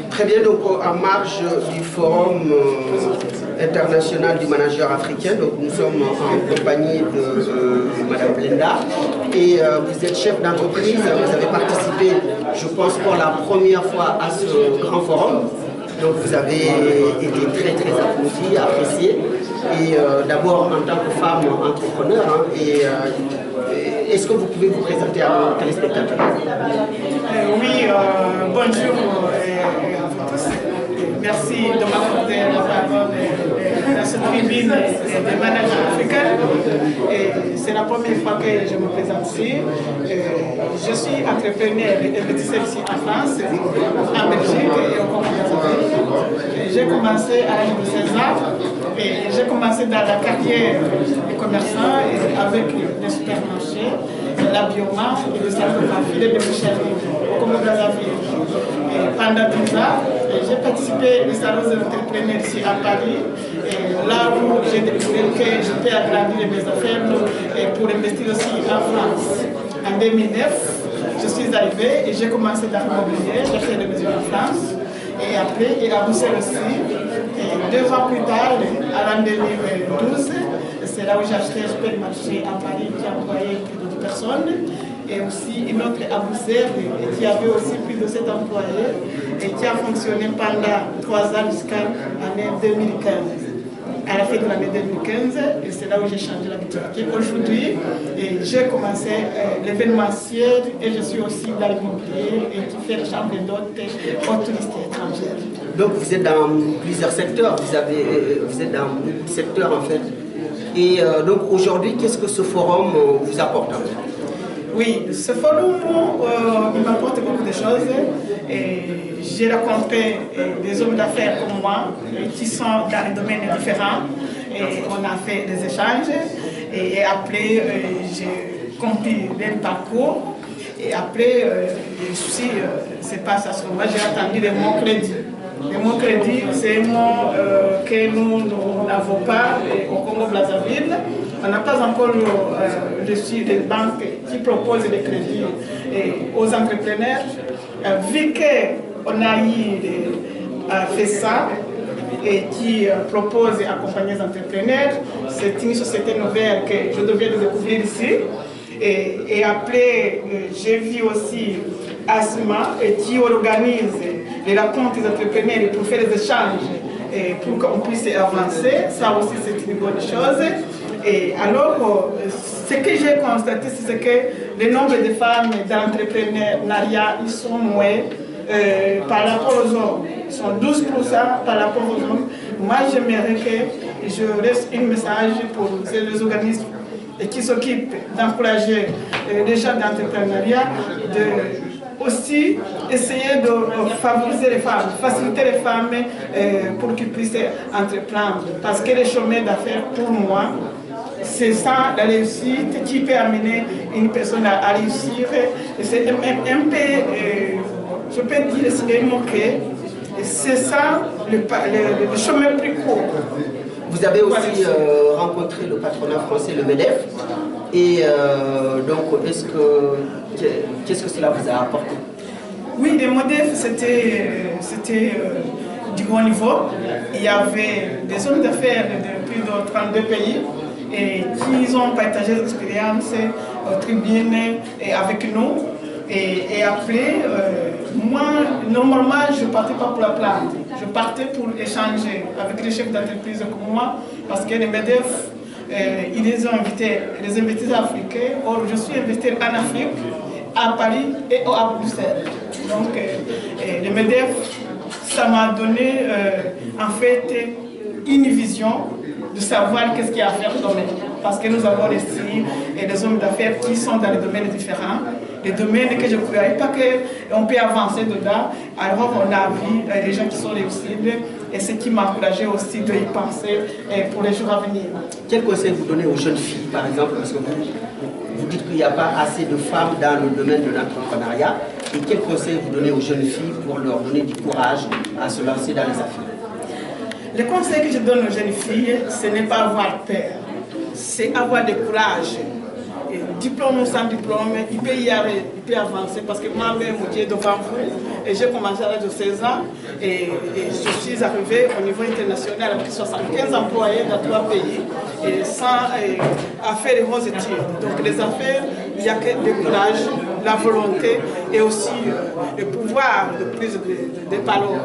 Très bien, donc en marge du forum international du manager africain, donc nous sommes en compagnie de Madame Blenda et vous êtes chef d'entreprise, vous avez participé, je pense, pour la première fois à ce grand forum. Donc vous avez été très applaudi, apprécié, et d'abord en tant que femme entrepreneur, est-ce que vous pouvez vous présenter à nos téléspectateurs? Oui, bonjour à tous. Merci de m'accorder la parole dans cette tribune des managers africains. C'est la première fois que je me présente ici. Je suis entrepreneur et investisseur ici en France, en Belgique et au Congo. J'ai commencé à l'âge de 16 ans et j'ai commencé dans la carrière des commerçants avec des supermarchés, la bioma et le savoir-faire de boucherie au Congo-Brazzaville. Pendant 10 ans, j'ai participé au salon des entrepreneurs ici à Paris, là où j'ai découvert que je peux agrandir mes affaires pour investir aussi en France. En 2009, je suis arrivée et j'ai commencé dans l'immobilier, j'ai fait des maisons en France. Et après, et à Bruxelles aussi. Et 2 ans plus tard, à l'an 2012, c'est là où j'ai acheté un supermarché à Paris qui a employé plus de 10 personnes. Et aussi une autre à Bruxelles qui avait aussi plus de 7 employés et qui a fonctionné pendant 3 ans jusqu'à l'année 2015. À la fin de l'année 2015, et c'est là où j'ai changé l'activité. Aujourd'hui, j'ai commencé l'événementiel et je suis aussi dans l'immobilier et qui fait la chambre d'hôtes aux touristes étrangers. Donc vous êtes dans plusieurs secteurs, vous êtes dans beaucoup de secteurs en fait. Et donc aujourd'hui, qu'est-ce que ce forum vous apporte en fait? Oui, ce forum m'apporte beaucoup de choses. J'ai rencontré des hommes d'affaires comme moi qui sont dans des domaines différents. Et on a fait des échanges. Et après, j'ai compris leur parcours. Et après, c'est pas ça. Moi, j'ai entendu le mot crédit. Le mot crédit, c'est un mot que nous n'avons pas au Congo-Brazzaville. On n'a pas encore reçu des banques qui proposent des crédits aux entrepreneurs. Vu qu'on a fait ça et qui propose d'accompagner les entrepreneurs, c'est une société nouvelle que je devais découvrir ici. Et après, j'ai vu aussi ASMA qui organise les rencontres des entrepreneurs pour faire des échanges et pour qu'on puisse avancer. Ça aussi, c'est une bonne chose. Et alors, ce que j'ai constaté, c'est que le nombre de femmes dans l'entrepreneuriat, ils sont moins par rapport aux hommes. Ils sont 12% par rapport aux hommes. Moi, j'aimerais que je laisse un message pour les organismes qui s'occupent d'encourager les gens d'entrepreneuriat, de aussi essayer de favoriser les femmes, faciliter les femmes pour qu'ils puissent entreprendre. Parce que le chemin d'affaires, pour moi, c'est ça la réussite qui peut amener une personne à réussir. C'est un peu, je peux dire, c'est un mot-clé. C'est ça le chemin plus court. Vous avez aussi rencontré le patronat français, le MEDEF. Et donc, qu'est-ce que cela vous a apporté? Oui, le MEDEF, c'était du bon niveau. Il y avait des hommes d'affaires de plus de 32 pays et qui ont partagé l'expérience aux tribunes et avec nous. Et après, moi, normalement, je ne partais pas pour la plante. Je partais pour échanger avec les chefs d'entreprise comme moi, parce que les MEDEF, ils ont invité les investisseurs africains. Or, je suis investisseur en Afrique, à Paris et à Bruxelles. Donc, le MEDEF, ça m'a donné, en fait, une vision de savoir qu'est-ce qu'il y a à faire dans le domaine. Parce que nous avons ici des hommes d'affaires qui sont dans des domaines différents, des domaines que je ne croyais pas qu'on peut avancer dedans. Alors on a vu des gens qui sont réussibles et ce qui m'a encouragé aussi de y penser pour les jours à venir. Quel conseil vous donnez aux jeunes filles, par exemple, parce que vous dites qu'il n'y a pas assez de femmes dans le domaine de l'entrepreneuriat, et quel conseil vous donnez aux jeunes filles pour leur donner du courage à se lancer dans les affaires? Le conseil que je donne aux jeunes filles, ce n'est pas avoir peur, c'est avoir du courage. Et diplôme ou sans diplôme, il peut y aller, il peut avancer parce que moi-même, je suis devant vous, Et j'ai commencé à l'âge de 16 ans et je suis arrivée au niveau international avec 75 employés dans 3 pays et à faire de bonnes études. Donc les affaires, il n'y a que le courage, la volonté et aussi le pouvoir de prise de parole.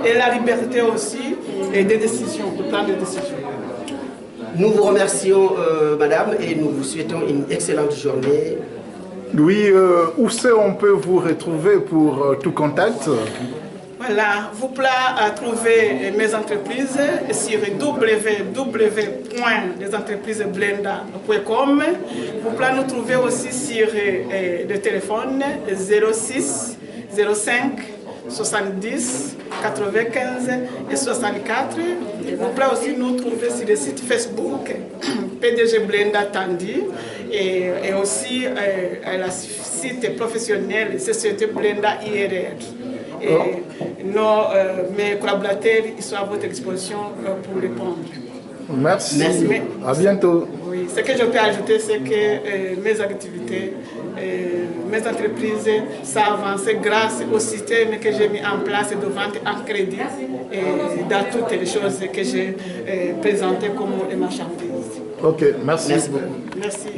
Et la liberté aussi et des décisions, de prendre des décisions. Nous vous remercions, madame, et nous vous souhaitons une excellente journée. Oui, où c'est on peut vous retrouver pour tout contact? Voilà, vous pouvez trouver mes entreprises sur www.lesentreprisesblenda.com. Vous pouvez nous trouver aussi sur le téléphone 06 05 70 95 et 64. Vous pouvez aussi nous trouver sur le site Facebook PDG Blenda Tandi et aussi le site professionnel Société Blenda IRR. Et mes collaborateurs ils sont à votre disposition pour répondre. Merci. À bientôt. Oui, ce que je peux ajouter, c'est que mes activités, mes entreprises, ça a avancé grâce au système que j'ai mis en place de vente en crédit et dans toutes les choses que j'ai présentées comme les marchandises. Ok, merci. Merci beaucoup. Merci.